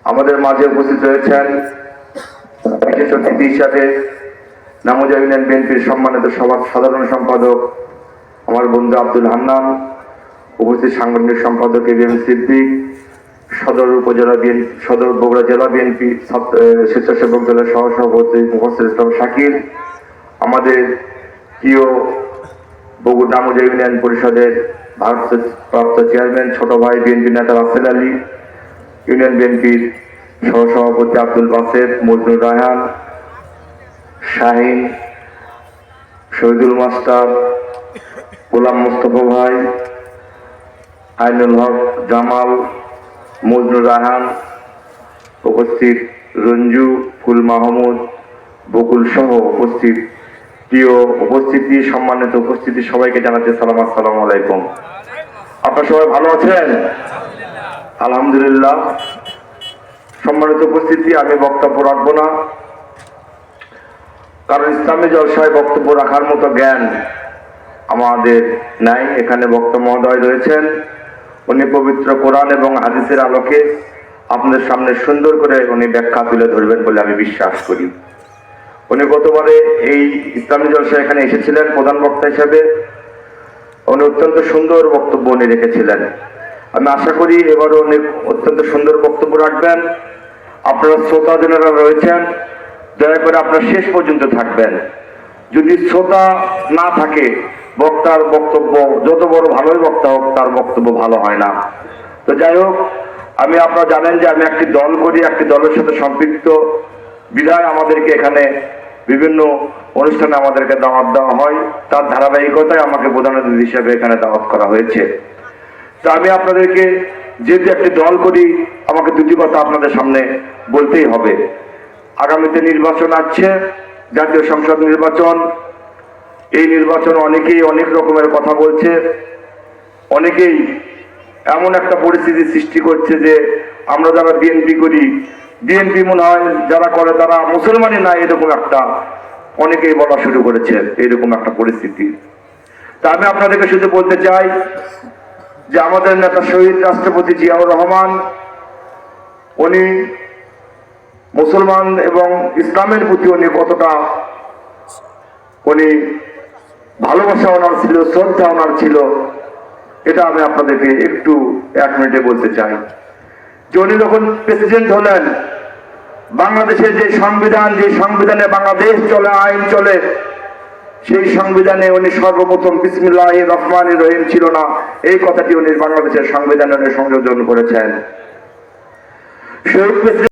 আমাদের মাঝে উপস্থিত রয়েছেন বিশেষ অতিথি হিসাবে নামুজা ইউনিয়ন বিএনপির সম্মানিত সাধারণ সম্পাদক আমার বন্ধু আব্দুল হান্নান, উপস্থিত সাংগঠনিক সম্পাদক এবিএম সিদ্দিক, সদর বগুড়া জেলা বিএনপি স্বেচ্ছাসেবক দলের সহসভাপতি মুফাজ্জল ইসলাম শাকির, আমাদের প্রিয় বগুড়া নামুজা ইউনিয়ন পরিষদের ভারপ্রাপ্ত চেয়ারম্যান ছোট ভাই বিএনপি নেতা রাসেল আলী, ইউনিয়ন বিএনপির সহসভাপতি আব্দুল বাসেদ, মজনুর রায়হান, শাহিন, শহীদুল মাস্টার, গোলাম মোস্তফা ভাই, আইনুল হক, জামাল, মজনুর রায়হান, উপস্থিত রঞ্জু, ফুল মাহমুদ, বকুল সহ উপস্থিত প্রিয় উপস্থিতি, সম্মানিত উপস্থিতি সবাইকে জানাচ্ছি সালাম, আসসালামু আলাইকুম। আপনারা সবাই ভালো আছেন? আলহামদুলিল্লাহ। সম্মানিত উপস্থিতি, আমি বক্তব্য রাখবো না, কারণ ইসলামী জলসায় বক্তব্য রাখার মতো জ্ঞান আমাদের নাই। এখানে বক্তা মহোদয় রয়েছেন, উনি পবিত্র কোরআন এবং হাদিসের আলোকে আপনাদের সামনে সুন্দর করে উনি ব্যাখ্যা তুলে ধরবেন বলে আমি বিশ্বাস করি। উনি গতবারে এই ইসলামী জলসায় এখানে এসেছিলেন প্রধান বক্তা হিসেবে, উনি অত্যন্ত সুন্দর বক্তব্য উনি রেখেছিলেন। আমি আশা করি এবারও উনি অত্যন্ত সুন্দর বক্তব্য রাখবেন। আপনারা শ্রোতা যারা রয়েছেন, দয়া করে আপনারা শেষ পর্যন্ত থাকবেন। যদি শ্রোতা না থাকে, বক্তার বক্তব্য যত বড় ভালোই বক্তা হোক, তার বক্তব্য ভালো হয় না। তো যাই হোক, আপনারা জানেন যে আমি একটি দল করি, একটি দলের সাথে সম্পৃক্ত বিধায় আমাদেরকে এখানে বিভিন্ন অনুষ্ঠানে আমাদেরকে দাওয়াত দেওয়া হয়। তার ধারাবাহিকতায় আমাকে প্রধান অতিথি হিসেবে এখানে দাওয়াত করা হয়েছে। তো আমি আপনাদেরকে, যেহেতু একটি দল করি, আমাকে দুটি কথা আপনাদের সামনে বলতেই হবে। আগামীতে নির্বাচন আসছে, জাতীয় সংসদ নির্বাচন। এই নির্বাচন অনেকেই অনেক রকমের কথা বলছে, অনেকেই এমন একটা পরিস্থিতি সৃষ্টি করছে যে আমরা যারা বিএনপি করি, বিএনপি মনে হয় যারা করে তারা মুসলমানই না, এরকম একটা অনেকেই বলা শুরু করেছে, এরকম একটা পরিস্থিতি। তা আমি আপনাদেরকে শুধু বলতে চাই যে আমাদের নেতা শহীদ রাষ্ট্রপতি জিয়াউর রহমান, উনি মুসলমান এবং ইসলামের প্রতি উনি কতটা ভালোবাসা ওনার ছিল, শ্রদ্ধা ওনার ছিল, এটা আমি আপনাদেরকে একটু 1 মিনিটে বলতে চাই। যে উনি যখন প্রেসিডেন্ট হলেন, বাংলাদেশের যে সংবিধানে বাংলাদেশ চলে, আইন চলে, সেই সংবিধানে উনি সর্বপ্রথম বিসমিল্লাহির রহমানির রহিম ছিল না, এই কথাটি উনি বাংলাদেশের সংবিধানে সংযোজন করেছেন। শহীদ